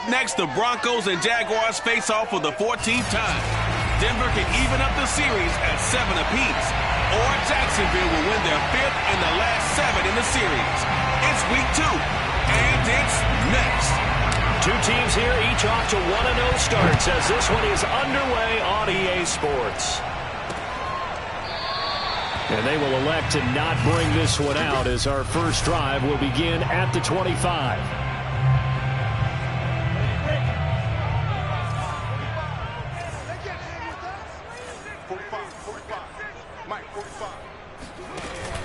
Up next, the Broncos and Jaguars face off for the 14th time. Denver can even up the series at 7 apiece, or Jacksonville will win their 5th and the last 7 in the series. It's week 2, and it's next. Two teams here, each off to 1-0 starts as this one is underway on EA Sports. And they will elect to not bring this one out as our first drive will begin at the 25.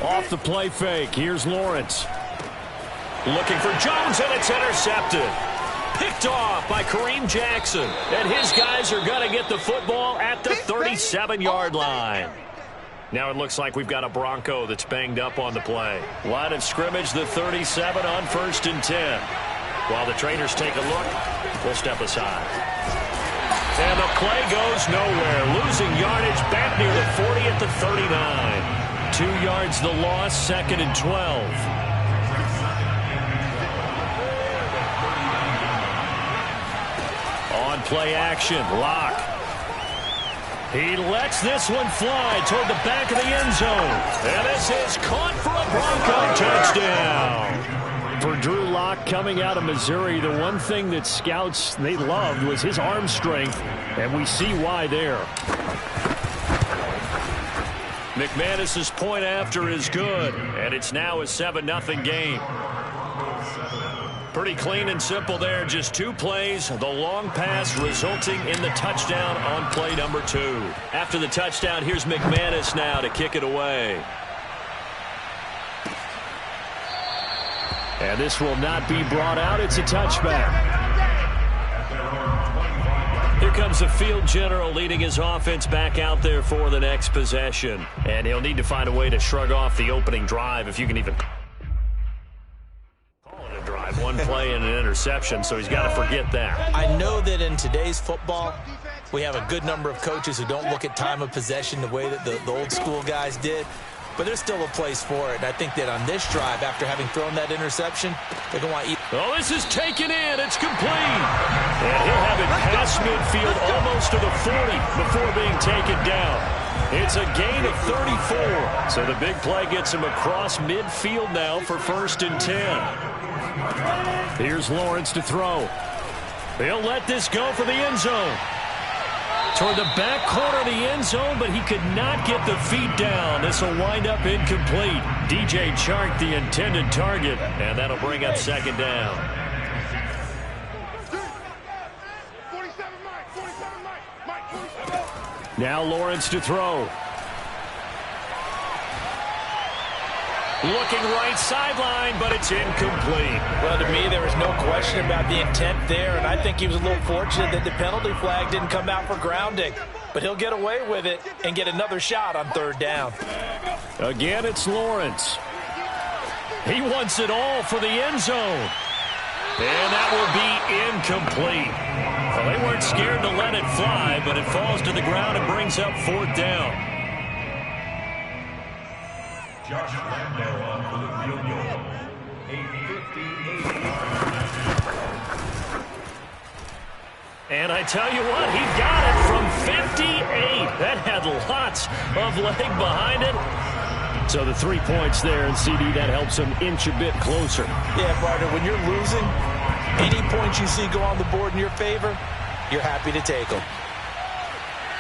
Off the play fake, here's Lawrence. Looking for Jones, and it's intercepted. Picked off by Kareem Jackson. And his guys are going to get the football at the 37-yard line. Now it looks like we've got a Bronco that's banged up on the play. Line of scrimmage, the 37 on 1st and 10. While the trainers take a look, we'll step aside. And the play goes nowhere. Losing yardage back near the 40 at the 39. 2 yards the loss, 2nd and 12. On play action, Locke. He lets this one fly toward the back of the end zone. And this is caught for a Bronco touchdown. For Drew Lock coming out of Missouri, the one thing that scouts they loved was his arm strength, and we see why there. McManus's point after is good, and it's now a 7-0 game. Pretty clean and simple there. Just 2 plays. The long pass resulting in the touchdown on play number 2. After the touchdown, here's McManus now to kick it away. And this will not be brought out. It's a touchback. Here comes the field general leading his offense back out there for the next possession. And he'll need to find a way to shrug off the opening drive if you can even drive. One play and an interception, so he's got to forget that. I know that in today's football, we have a good number of coaches who don't look at time of possession the way that the old school guys did, but there's still a place for it. And I think that on this drive, after having thrown that interception, they're going to want to eat. Oh, this is taken in. It's complete. And he'll have it past midfield almost to the 40 before being taken down. It's a gain of 34. So the big play gets him across midfield now for 1st and 10. Here's Lawrence to throw. He'll let this go for the end zone. Toward the back corner of the end zone, but he could not get the feet down. This will wind up incomplete. DJ Chark, the intended target, and that'll bring up 2nd down. Now Lawrence to throw. Looking right sideline, but it's incomplete. Well, to me, there was no question about the intent there, and I think he was a little fortunate that the penalty flag didn't come out for grounding. But he'll get away with it and get another shot on 3rd down. Again, it's Lawrence. He wants it all for the end zone. And that will be incomplete. Well, they weren't scared to let it fly, but it falls to the ground and brings up 4th down. Josh Lando on for the field goal. A 58-yard. And I tell you what, he got it from 58. That had lots of leg behind it. So the 3 points there, and CD, that helps him inch a bit closer. Yeah, partner, when you're losing, any points you see go on the board in your favor, you're happy to take them.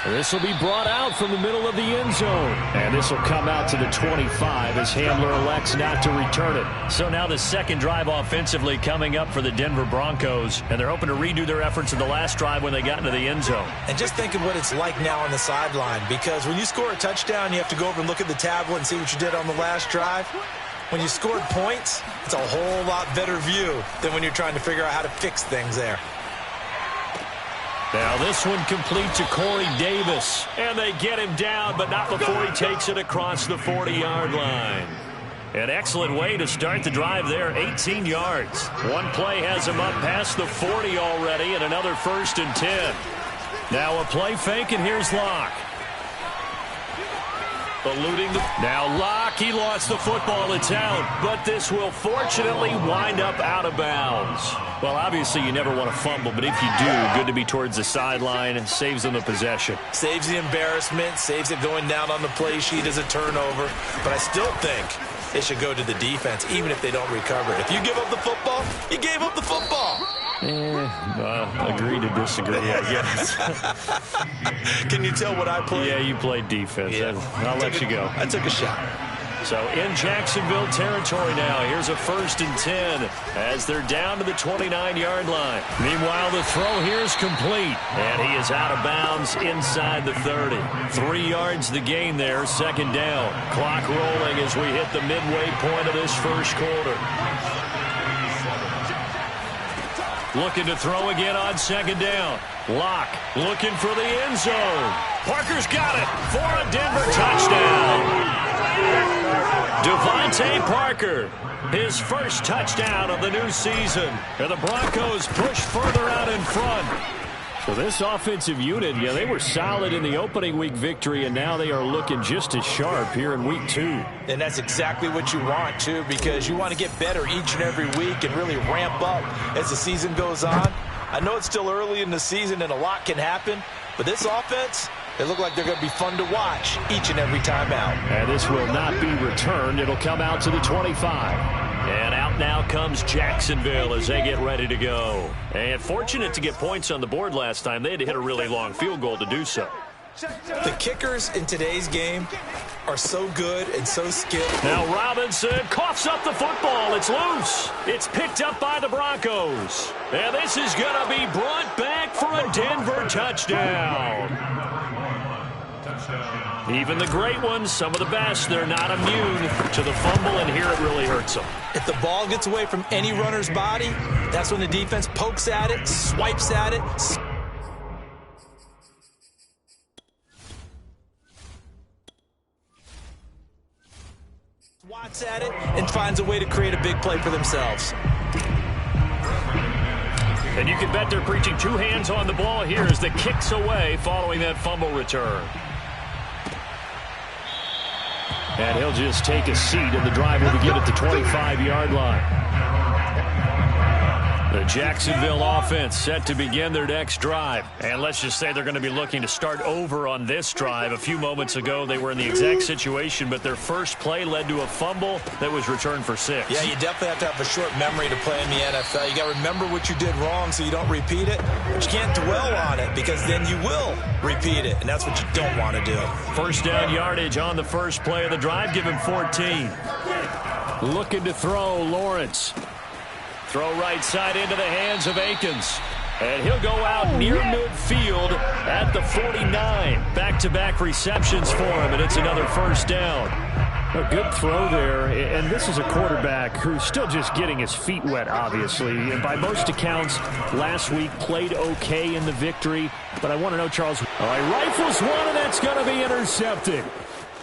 This will be brought out from the middle of the end zone. And this will come out to the 25 as Hamler elects not to return it. So now the 2nd drive offensively coming up for the Denver Broncos. And they're hoping to redo their efforts in the last drive when they got into the end zone. And just think of what it's like now on the sideline. Because when you score a touchdown, you have to go over and look at the tablet and see what you did on the last drive. When you scored points, it's a whole lot better view than when you're trying to figure out how to fix things there. Now this one complete to Corey Davis. And they get him down, but not before he takes it across the 40-yard line. An excellent way to start the drive there, 18 yards. One play has him up past the 40 already, and another 1st and 10. Now a play fake, and here's Locke. Eluding the... Now Locke, he lost the football. It's out. But this will fortunately wind up out of bounds. Well, obviously you never want to fumble, but if you do, good to be towards the sideline. And saves them the possession. Saves the embarrassment, saves it going down on the play sheet as a turnover. But I still think it should go to the defense, even if they don't recover it. If you give up the football, you gave up the football. Agree to disagree, I guess. Can you tell what I played? Yeah, you played defense. Yeah. I'll let you go. I took a shot. So in Jacksonville territory now, here's a 1st and 10 as they're down to the 29-yard line. Meanwhile, the throw here is complete, and he is out of bounds inside the 30. 3 yards the gain there, 2nd down. Clock rolling as we hit the midway point of this first quarter. Looking to throw again on 2nd down. Locke looking for the end zone. Parker's got it for a Denver touchdown. Devontae Parker, his first touchdown of the new season. And the Broncos push further out in front. So this offensive unit, yeah, they were solid in the opening week victory, and now they are looking just as sharp here in week 2. And that's exactly what you want, too, because you want to get better each and every week and really ramp up as the season goes on. I know it's still early in the season and a lot can happen, but this offense, they look like they're going to be fun to watch each and every time out. And this will not be returned. It'll come out to the 25. And out now comes Jacksonville as they get ready to go. And fortunate to get points on the board last time. They had to hit a really long field goal to do so. The kickers in today's game are so good and so skilled. Now Robinson coughs up the football. It's loose. It's picked up by the Broncos. And this is going to be brought back for a Denver touchdown. Even the great ones, some of the best, they're not immune to the fumble, and here it really hurts them. If the ball gets away from any runner's body, that's when the defense pokes at it, swipes at it, swats at it, and finds a way to create a big play for themselves. And you can bet they're preaching 2 hands on the ball here as the kick's away following that fumble return. And he'll just take a seat, and the drive will begin at the 25-yard line. The Jacksonville offense set to begin their next drive. And let's just say they're going to be looking to start over on this drive. A few moments ago, they were in the exact situation, but their first play led to a fumble that was returned for 6. Yeah, you definitely have to have a short memory to play in the NFL. You got to remember what you did wrong so you don't repeat it. But you can't dwell on it because then you will repeat it, and that's what you don't want to do. First down yardage on the first play of the drive. Give him 14. Looking to throw, Lawrence. Throw right side into the hands of Akins. And he'll go out near midfield at the 49. Back-to-back receptions for him, and it's another first down. A good throw there, and this is a quarterback who's still just getting his feet wet, obviously. And by most accounts, last week played okay in the victory. But I want to know, Charles, all right, rifles one, and that's going to be intercepted.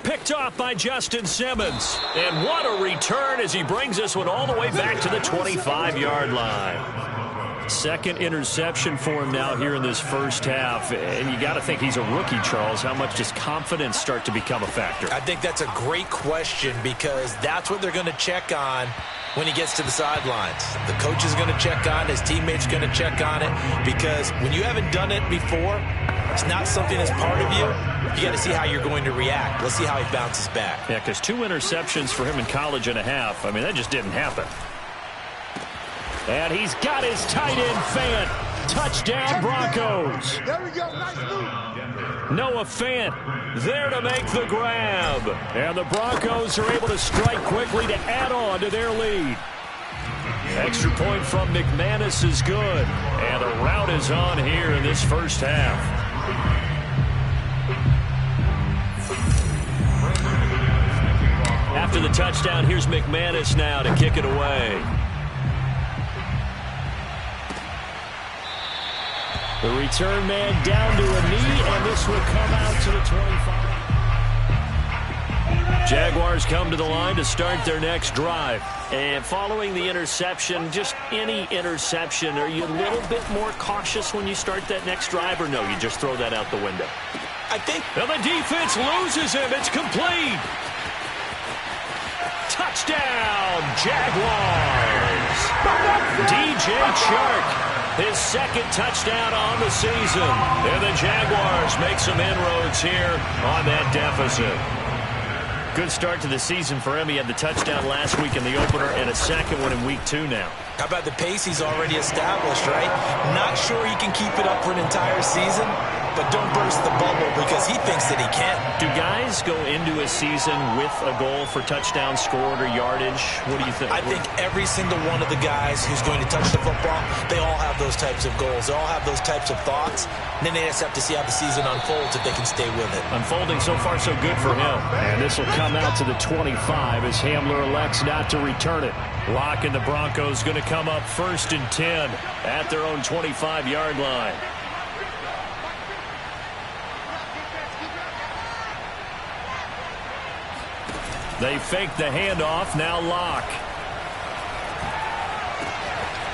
Picked off by Justin Simmons. And what a return as he brings this one all the way back to the 25-yard line. Second interception for him now here in this first half. And you got to think he's a rookie, Charles. How much does confidence start to become a factor? I think that's a great question because that's what they're going to check on when he gets to the sidelines. The coach is going to check on it. His teammates are going to check on it because when you haven't done it before, it's not something that's part of you. You got to see how you're going to react. Let's see how he bounces back. Yeah, because 2 interceptions for him in college and a half. I mean, that just didn't happen. And he's got his tight end Fant. Touchdown, Broncos. There we go. Nice move. Noah Fant there to make the grab. And the Broncos are able to strike quickly to add on to their lead. Extra point from McManus is good. And the route is on here in this first half. After the touchdown, here's McManus now to kick it away. The return man down to a knee, and this will come out to the 25. Jaguars come to the line to start their next drive. And following the interception, just any interception, are you a little bit more cautious when you start that next drive, or no, you just throw that out the window? I think... And the defense loses him. It's complete. Touchdown, Jaguars. DJ Chark, his second touchdown on the season. And the Jaguars make some inroads here on that deficit. Good start to the season for him. He had the touchdown last week in the opener and a second one in week 2 now. How about the pace he's already established, right? Not sure he can keep it up for an entire season, but don't burst the bubble because he thinks that he can. Do guys go into a season with a goal for touchdown scored or yardage? What do you think? I think every single one of the guys who's going to touch the football, they all have those types of goals. They all have those types of thoughts. And then they just have to see how the season unfolds if they can stay with it. Unfolding so far so good for him. And this will come out to the 25 as Hamler elects not to return it. Locke and the Broncos going to come up 1st and 10 at their own 25-yard line. They fake the handoff. Now Locke.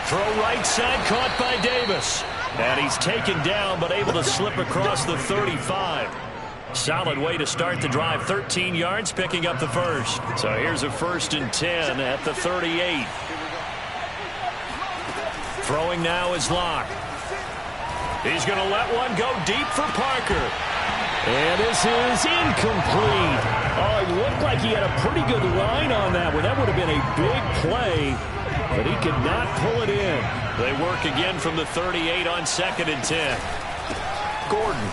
Throw right side, caught by Davis. And he's taken down, but able to slip across the 35. Solid way to start the drive. 13 yards, picking up the first. So here's a 1st and 10 at the 38. Throwing now is Locke. He's going to let one go deep for Parker. And this is incomplete. Oh, it looked like he had a pretty good line on that one. That would have been a big play, but he could not pull it in. They work again from the 38 on 2nd and 10. Gordon.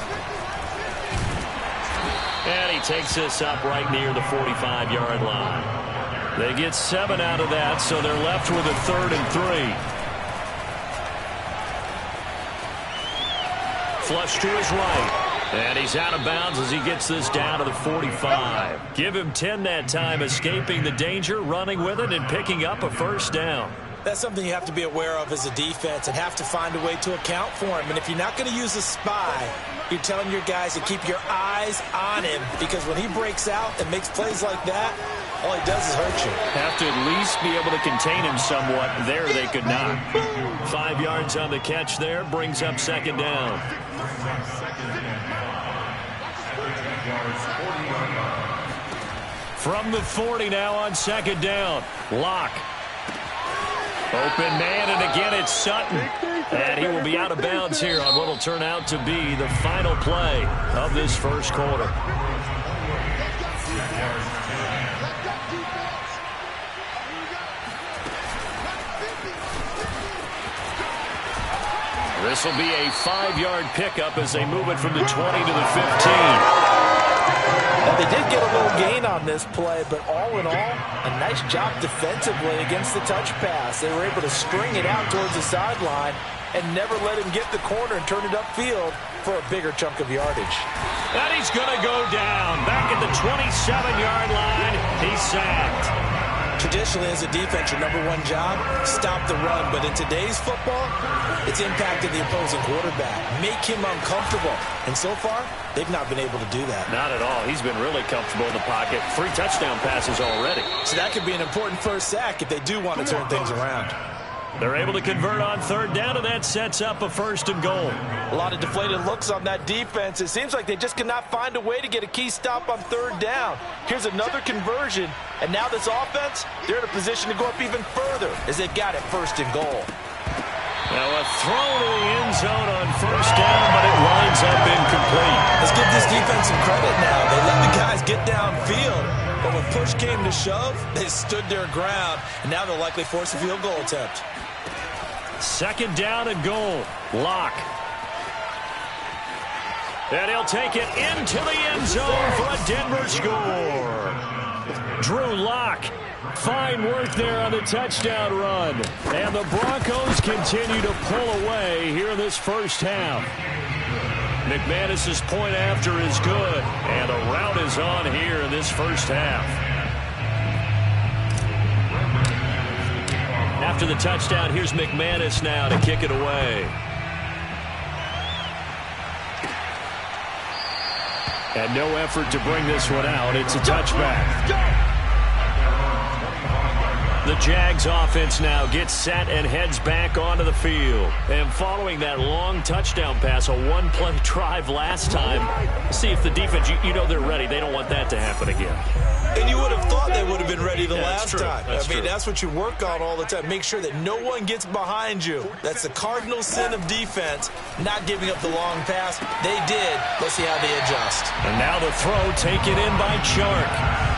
And he takes this up right near the 45-yard line. They get 7 out of that, so they're left with a 3rd and 3. Flush to his right. And he's out of bounds as he gets this down to the 45. Give him 10 that time, escaping the danger, running with it, and picking up a 1st down. That's something you have to be aware of as a defense and have to find a way to account for him. And if you're not going to use a spy, you're telling your guys to keep your eyes on him, because when he breaks out and makes plays like that, all he does is hurt you. Have to at least be able to contain him somewhat. There they could not. 5 yards on the catch there, brings up 2nd down. From the 40 now on 2nd down. Locke. Open man, and again it's Sutton. And he will be out of bounds here on what will turn out to be the final play of this first quarter. This will be a 5-yard pickup as they move it from the 20 to the 15. Well, they did get a little gain on this play, but all in all, a nice job defensively against the touch pass. They were able to string it out towards the sideline and never let him get the corner and turn it upfield for a bigger chunk of yardage. And he's going to go down. Back at the 27-yard line, he's sacked. Traditionally, as a defense, your number one job, stop the run. But in today's football, it's impacted the opposing quarterback. Make him uncomfortable. And so far, they've not been able to do that. Not at all. He's been really comfortable in the pocket. 3 touchdown passes already. So that could be an important first sack if they do want to turn things around. They're able to convert on 3rd down, and that sets up a 1st and goal. A lot of deflated looks on that defense. It seems like they just cannot find a way to get a key stop on 3rd down. Here's another conversion, and now this offense, they're in a position to go up even further as they've got it 1st and goal. Now a throw to the end zone on 1st down, but it lines up incomplete. Let's give this defense some credit now. They let the guys get downfield, but when push came to shove, they stood their ground, and now they'll likely force a field goal attempt. 2nd down and goal. Locke. And he'll take it into the end zone for a Denver score. Drew Locke. Fine work there on the touchdown run. And the Broncos continue to pull away here in this first half. McManus's point after is good. And a rout is on here in this first half. After the touchdown, here's McManus now to kick it away. And no effort to bring this one out. It's a touchback. The Jags offense now gets set and heads back onto the field. And following that long touchdown pass, a one-play drive last time, see if the defense, you know they're ready. They don't want that to happen again. And you would have thought they would have been ready the last time. That's true. That's what you work on all the time. Make sure that no one gets behind you. That's the cardinal sin of defense, not giving up the long pass. They did. Let's see how they adjust. And now the throw taken in by Chark.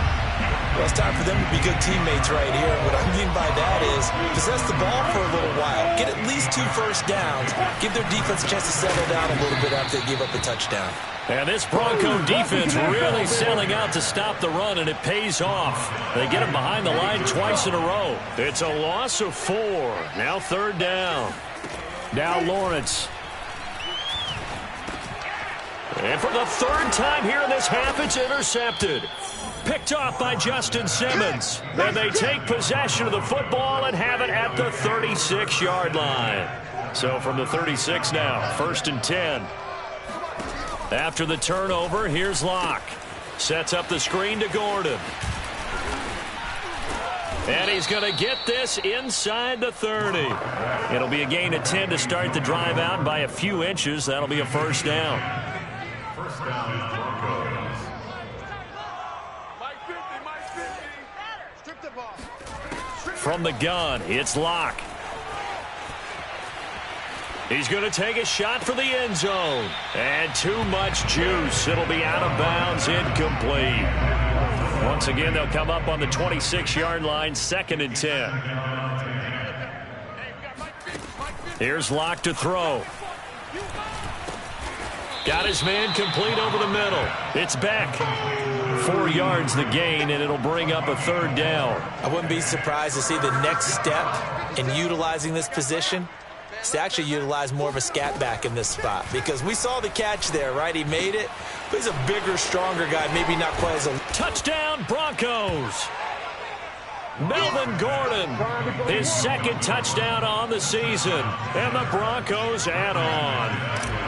Well, it's time for them to be good teammates right here. What I mean by that is possess the ball for a little while. Get at least 2 first downs. Give their defense a chance to settle down a little bit after they give up a touchdown. And this Bronco defense really selling out to stop the run, and it pays off. They get him behind the line twice in a row. It's a loss of 4. Now 3rd down. Now Lawrence. And for the 3rd time here in this half, it's intercepted. Picked off by Justin Simmons. And they take possession of the football and have it at the 36-yard line. So from the 36 now, 1st and 10. After the turnover, here's Locke. Sets up the screen to Gordon. And he's going to get this inside the 30. It'll be a gain of 10 to start the drive out by a few inches. That'll be a 1st down. First down, Broncos. From the gun, it's Locke. He's going to take a shot for the end zone. And too much juice. It'll be out of bounds, incomplete. Once again, they'll come up on the 26-yard line, 2nd and 10. Here's Locke to throw. Got his man complete over the middle. It's back. 4 yards the gain, and it'll bring up a 3rd down. I wouldn't be surprised to see the next step in utilizing this position is to actually utilize more of a scat back in this spot, because we saw the catch there, right? He made it, but he's a bigger, stronger guy, maybe not quite as a... Touchdown, Broncos! Melvin Gordon, his 2nd touchdown on the season, and the Broncos add on.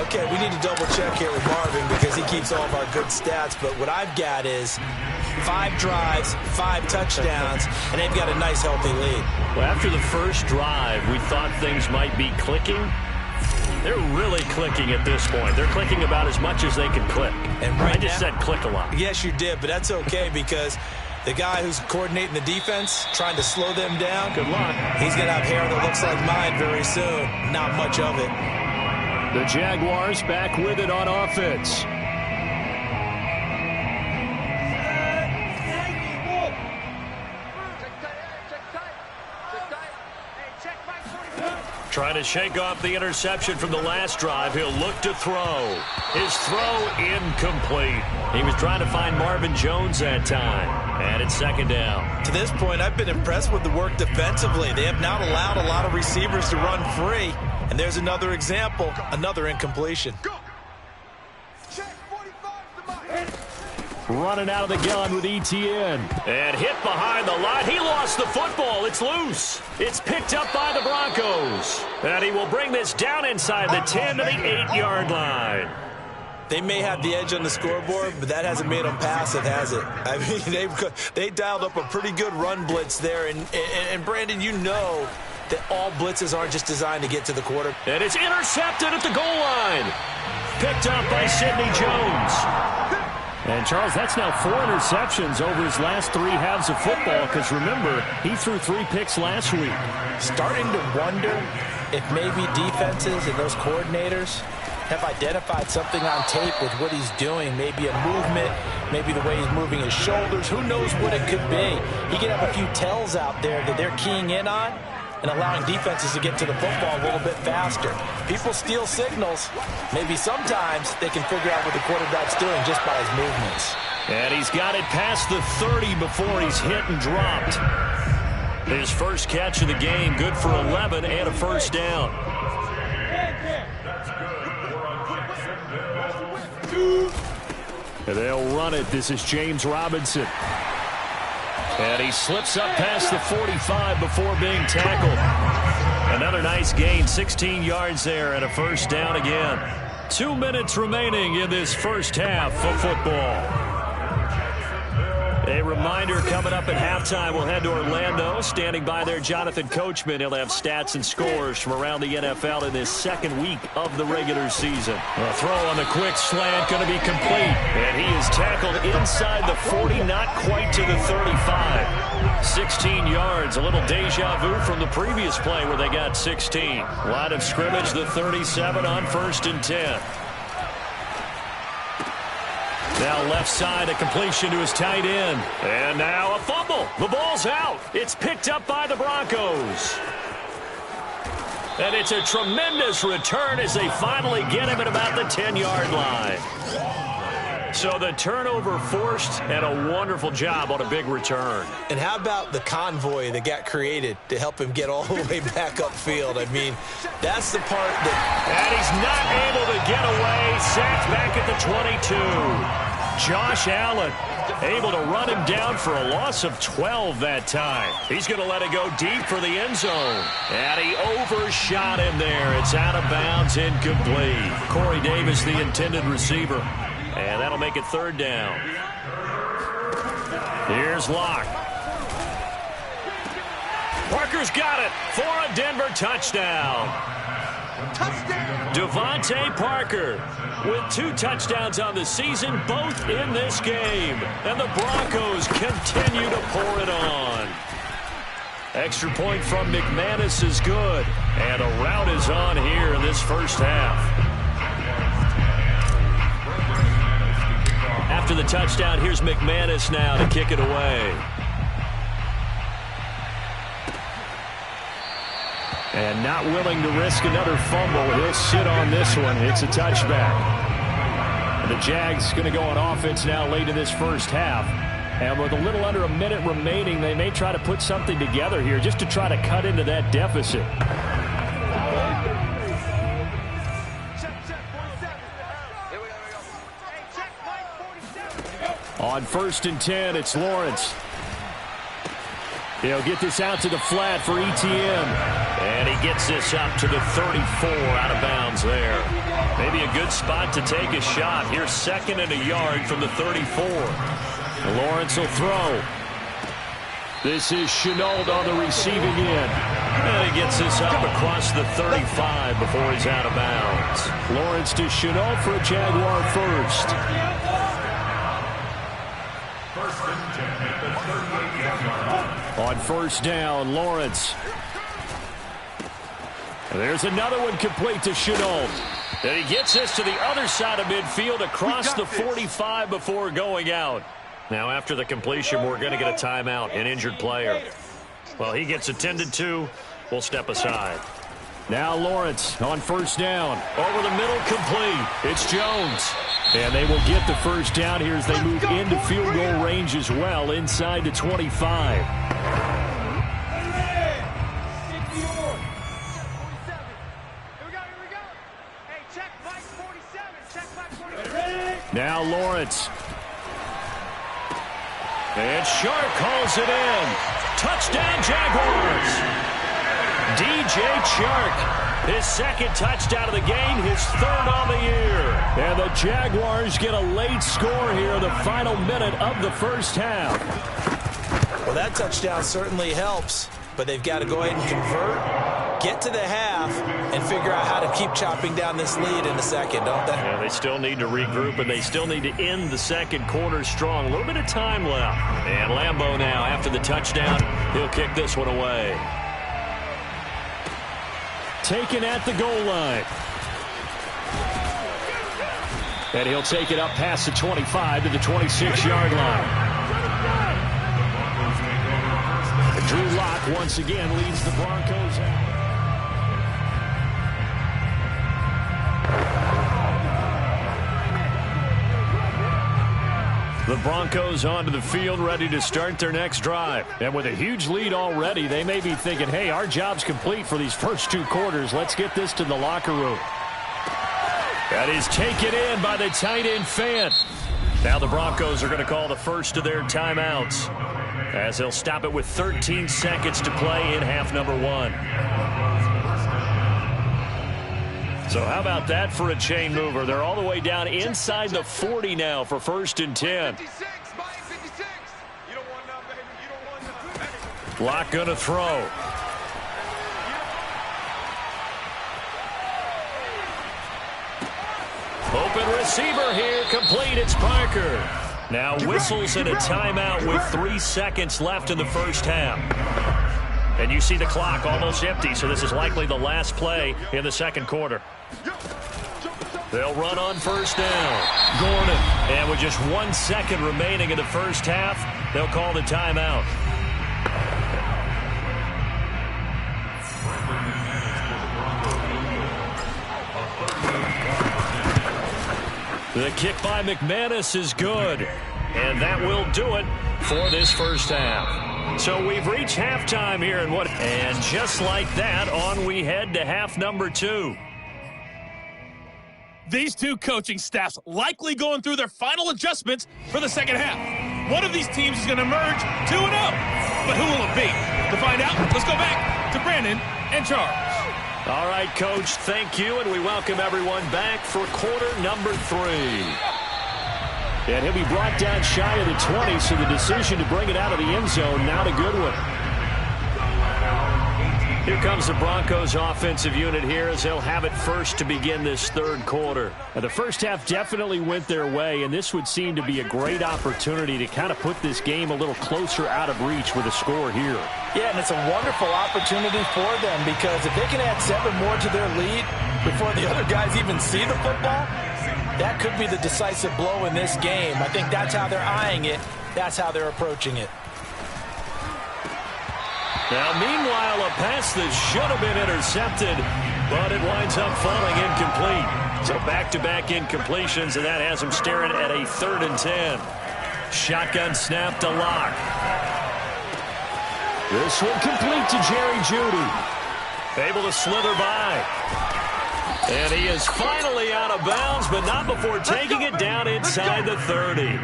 Okay, we need to double-check here with Marvin because he keeps all of our good stats, but what I've got is 5 drives, 5 touchdowns, and they've got a nice, healthy lead. Well, after the first drive, we thought things might be clicking. They're really clicking at this point. They're clicking about as much as they can click. And right I just said click a lot. Yes, you did, but that's okay because the guy who's coordinating the defense, trying to slow them down, good luck. He's going to have hair that looks like mine very soon. Not much of it. The Jaguars back with it on offense. Trying to shake off the interception from the last drive. He'll look to throw. His throw incomplete. He was trying to find Marvin Jones that time. And it's 2nd down. To this point, I've been impressed with the work defensively. They have not allowed a lot of receivers to run free. And there's another example, another incompletion. Running out of the gun with ETN. And hit behind the line. He lost the football. It's loose. It's picked up by the Broncos. And he will bring this down inside the 10 to the 8-yard line. They may have the edge on the scoreboard, but that hasn't made them passive, has it? I mean, they dialed up a pretty good run blitz there. And Brandon, you know that all blitzes aren't just designed to get to the quarter. And it's intercepted at the goal line. Picked up by Sidney Jones. And, Charles, that's now 4 interceptions over his last 3 halves of football because, remember, he threw 3 picks last week. Starting to wonder if maybe defenses and those coordinators have identified something on tape with what he's doing. Maybe a movement, maybe the way he's moving his shoulders. Who knows what it could be? He could have a few tells out there that they're keying in on and allowing defenses to get to the football a little bit faster. People steal signals. Maybe sometimes they can figure out what the quarterback's doing just by his movements. And he's got it past the 30 before he's hit and dropped. His first catch of the game, good for 11 and a 1st down. And they'll run it. This is James Robinson. And he slips up past the 45 before being tackled. Another nice gain, 16 yards there and a 1st down again. 2 minutes remaining in this first half of football. A reminder coming up at halftime, we'll head to Orlando. Standing by there, Jonathan Coachman. He'll have stats and scores from around the NFL in this second week of the regular season. A throw on the quick slant going to be complete. And he is tackled inside the 40, not quite to the 35. 16 yards, a little deja vu from the previous play where they got 16. Line of scrimmage, the 37 on 1st and 10. Now left side, a completion to his tight end. And now a fumble. The ball's out. It's picked up by the Broncos. And it's a tremendous return as they finally get him at about the 10-yard line. So the turnover forced, and a wonderful job on a big return. And how about the convoy that got created to help him get all the way back upfield? I mean, that's the part that... And he's not able to get away. Sacked back at the 22. Josh Allen able to run him down for a loss of 12 that time. He's going to let it go deep for the end zone. And he overshot him there. It's out of bounds, incomplete. Corey Davis, the intended receiver. And that'll make it 3rd down. Here's Locke. Parker's got it for a Denver touchdown. Devontae Parker with 2 touchdowns on the season, both in this game. And the Broncos continue to pour it on. Extra point from McManus is good. And a rout is on here in this first half. After the touchdown, here's McManus now to kick it away. And not willing to risk another fumble. He'll sit on this one. It's a touchback. And the Jags going to go on offense now late in this first half. And with a little under a minute remaining, they may try to put something together here just to try to cut into that deficit. On 1st and 10, it's Lawrence. He'll get this out to the flat for Etienne. And he gets this up to the 34, out of bounds there. Maybe a good spot to take a shot. Here's 2nd and a yard from the 34. Lawrence will throw. This is Chenault on the receiving end. And he gets this up across the 35 before he's out of bounds. Lawrence to Chenault for a Jaguar first. On 1st down, Lawrence. There's another one complete to Chenault. And he gets this to the other side of midfield across the 45 before going out. Now after the completion, we're going to get a timeout, an injured player. Well, he gets attended to. We'll step aside. Now Lawrence on 1st down. Over the middle, complete. It's Jones. And they will get the first down here as they move into field goal range as well, inside the 25. Now Lawrence. And Shark calls it in. Touchdown, Jaguars. DJ Chark, his 2nd touchdown of the game, his 3rd on the year. And the Jaguars get a late score here in the final minute of the first half. Well, that touchdown certainly helps, but they've got to go ahead and convert, get to the half, and figure out how to keep chopping down this lead in the second, don't they? Yeah, they still need to regroup, and they still need to end the second quarter strong. A little bit of time left. And Lambeau now, after the touchdown, he'll kick this one away. Taken at the goal line. And he'll take it up past the 25 to the 26-yard line. Drew Lock once again leads the Broncos out. The Broncos onto the field, ready to start their next drive. And with a huge lead already, they may be thinking, hey, our job's complete for these first 2 quarters. Let's get this to the locker room. That is taken in by the tight end Fant. Now the Broncos are going to call the first of their timeouts, as they'll stop it with 13 seconds to play in half number 1. So how about that for a chain mover? They're all the way down inside the 40 now for 1st and 10. Lock going to throw. Open receiver here, complete. It's Parker. Now whistles and a timeout with 3 seconds left in the first half. And you see the clock almost empty, so this is likely the last play in the second quarter. They'll run on first down. Gordon. And with just 1 second remaining in the first half, they'll call the timeout. The kick by McManus is good. And that will do it for this first half. So we've reached halftime here. And just like that, on we head to half number 2. These two coaching staffs likely going through their final adjustments for the second half. One of these teams is going to emerge 2-0. But who will it be? To find out, let's go back to Brandon and Charles. All right, Coach, thank you, and we welcome everyone back for quarter number 3. And he'll be brought down shy of the 20, so the decision to bring it out of the end zone, not a good one. Here comes the Broncos offensive unit here as they'll have it first to begin this third quarter. Now, the first half definitely went their way, and this would seem to be a great opportunity to kind of put this game a little closer out of reach with a score here. Yeah, and it's a wonderful opportunity for them because if they can add 7 more to their lead before the other guys even see the football, that could be the decisive blow in this game. I think that's how they're eyeing it. That's how they're approaching it. Now, meanwhile, a pass that should have been intercepted, but it winds up falling incomplete. So back-to-back incompletions, and that has him staring at a 3rd and 10. Shotgun snap to Lock. This one complete to Jerry Jeudy. Able to slither by. And he is finally out of bounds, but not before taking it down inside the 30.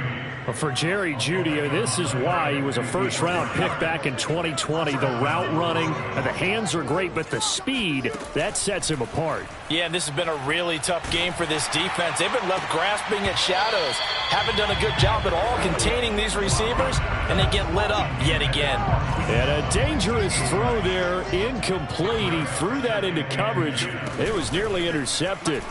For Jerry Jeudy, this is why he was a first-round pick back in 2020. The route running, the hands are great, but the speed, that sets him apart. Yeah, and this has been a really tough game for this defense. They've been left grasping at shadows. Haven't done a good job at all containing these receivers, and they get lit up yet again. And a dangerous throw there, incomplete. He threw that into coverage. It was nearly intercepted.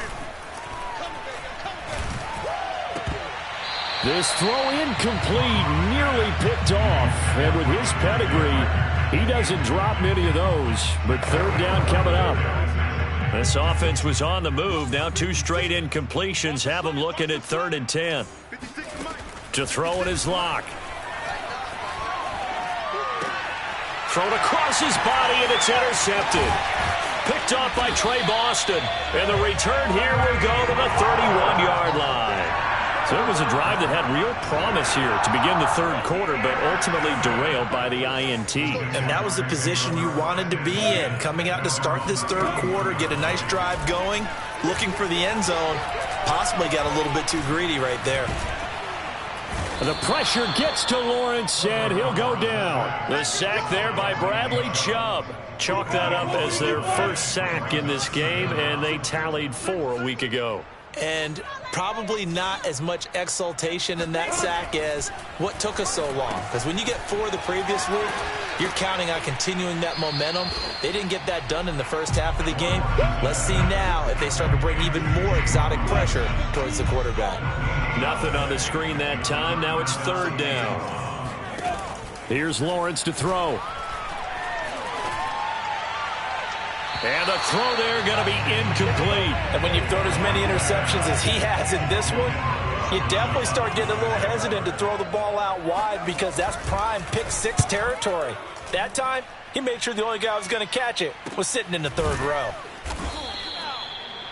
This throw incomplete, nearly picked off. And with his pedigree, he doesn't drop many of those. But 3rd down coming up. This offense was on the move. Now 2 straight incompletions have him looking at 3rd and 10. To throw in his Lock. Thrown across his body, and it's intercepted. Picked off by Trey Boston. And the return here will go to the 31-yard line. So it was a drive that had real promise here to begin the third quarter, but ultimately derailed by the INT. And that was the position you wanted to be in, coming out to start this third quarter, get a nice drive going, looking for the end zone. Possibly got a little bit too greedy right there. The pressure gets to Lawrence, and he'll go down. The sack there by Bradley Chubb. Chalk that up as their first sack in this game, and they tallied 4 a week ago. And probably not as much exultation in that sack as what took us so long. Because when you get 4 the previous week, you're counting on continuing that momentum. They didn't get that done in the first half of the game. Let's see now if they start to bring even more exotic pressure towards the quarterback. Nothing on the screen that time. Now it's 3rd down. Here's Lawrence to throw. And the throw there going to be incomplete. And when you've thrown as many interceptions as he has in this one, you definitely start getting a little hesitant to throw the ball out wide because that's prime pick 6 territory. That time, he made sure the only guy who was going to catch it was sitting in the 3rd row.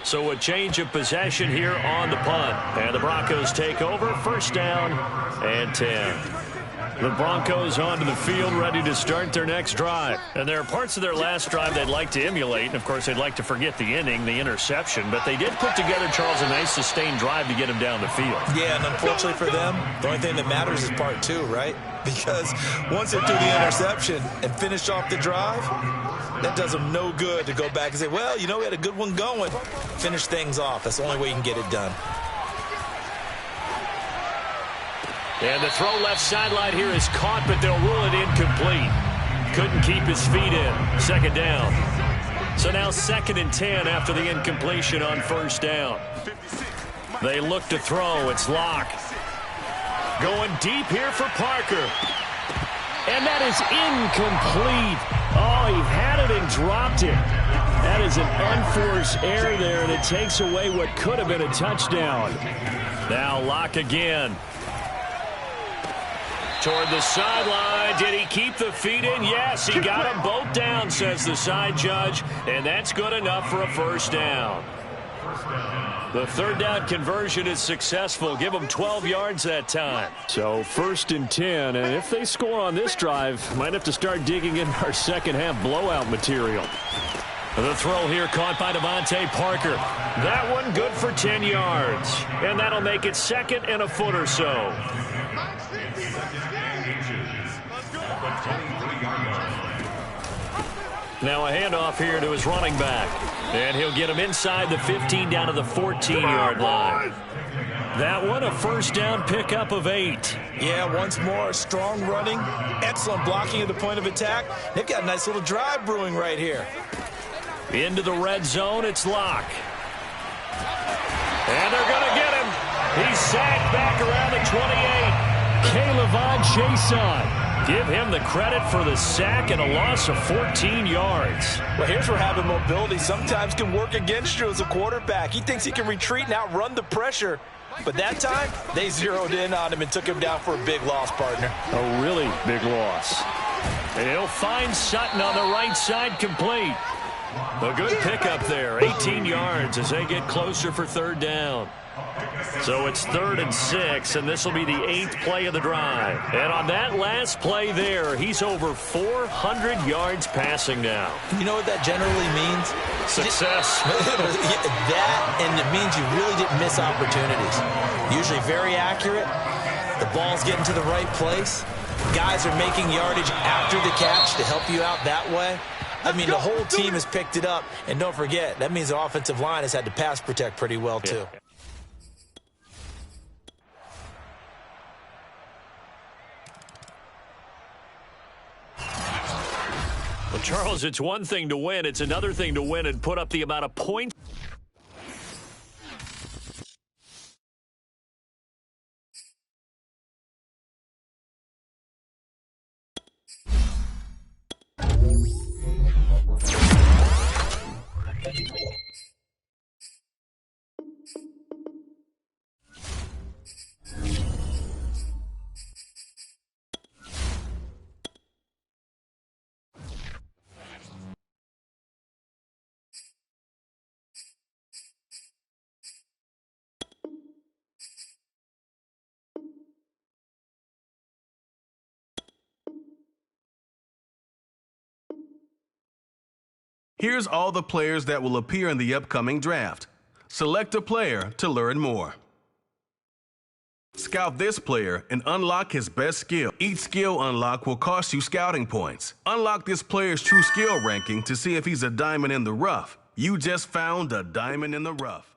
So a change of possession here on the punt. And the Broncos take over. 1st down and 10. The Broncos onto the field, ready to start their next drive. And there are parts of their last drive they'd like to emulate. And, of course, they'd like to forget the inning, the interception. But they did put together, Charles, a nice sustained drive to get him down the field. Yeah, and unfortunately for them, the only thing that matters is part 2, right? Because once they do the interception and finish off the drive, that does them no good to go back and say, well, you know, we had a good one going. Finish things off. That's the only way you can get it done. And the throw left sideline here is caught, but they'll rule it incomplete. couldn't keep his feet in. Second down. So now 2nd and 10 after the incompletion on first down. They look to throw. It's Locke. Going deep here for Parker. And that is incomplete. Oh, he had it and dropped it. That is an unforced error there, and it takes away what could have been a touchdown. Now Locke again. Toward the sideline. Did he keep the feet in? Yes, he got them both down, says the side judge, and that's good enough for a first down. The 3rd down conversion is successful. Give them 12 yards that time. So 1st and 10, and if they score on this drive, might have to start digging in our second-half blowout material. The throw here caught by Devontae Parker. That one good for 10 yards, and that'll make it 2nd and a foot or so. Now a handoff here to his running back. And he'll get him inside the 15 down to the 14-yard line. That one a first down pickup of 8. Yeah, once more, strong running, excellent blocking at the point of attack. They've got a nice little drive brewing right here. Into the red zone, it's Locke. And they're going to get him. He's sacked back around the 28. Caleb Jason. Give him the credit for the sack and a loss of 14 yards. Well, here's where having mobility sometimes can work against you as a quarterback. He thinks he can retreat and outrun the pressure. But that time, they zeroed in on him and took him down for a big loss, partner. A really big loss. And he'll find Sutton on the right side complete. A good pickup there, 18 yards as they get closer for 3rd down. So it's 3rd and 6, and this will be the 8th play of the drive. And on that last play there, he's over 400 yards passing now. You know what that generally means? Success. That, and it means you really didn't miss opportunities. Usually very accurate. The ball's getting to the right place. Guys are making yardage after the catch to help you out that way. I mean, the whole team has picked it up. And don't forget, that means the offensive line has had to pass protect pretty well, too. Yeah. Well, Charles, it's one thing to win. It's another thing to win and put up the amount of points. Here's all the players that will appear in the upcoming draft. Select a player to learn more. Scout this player and unlock his best skill. Each skill unlock will cost you scouting points. Unlock this player's true skill ranking to see if he's a diamond in the rough. You just found a diamond in the rough.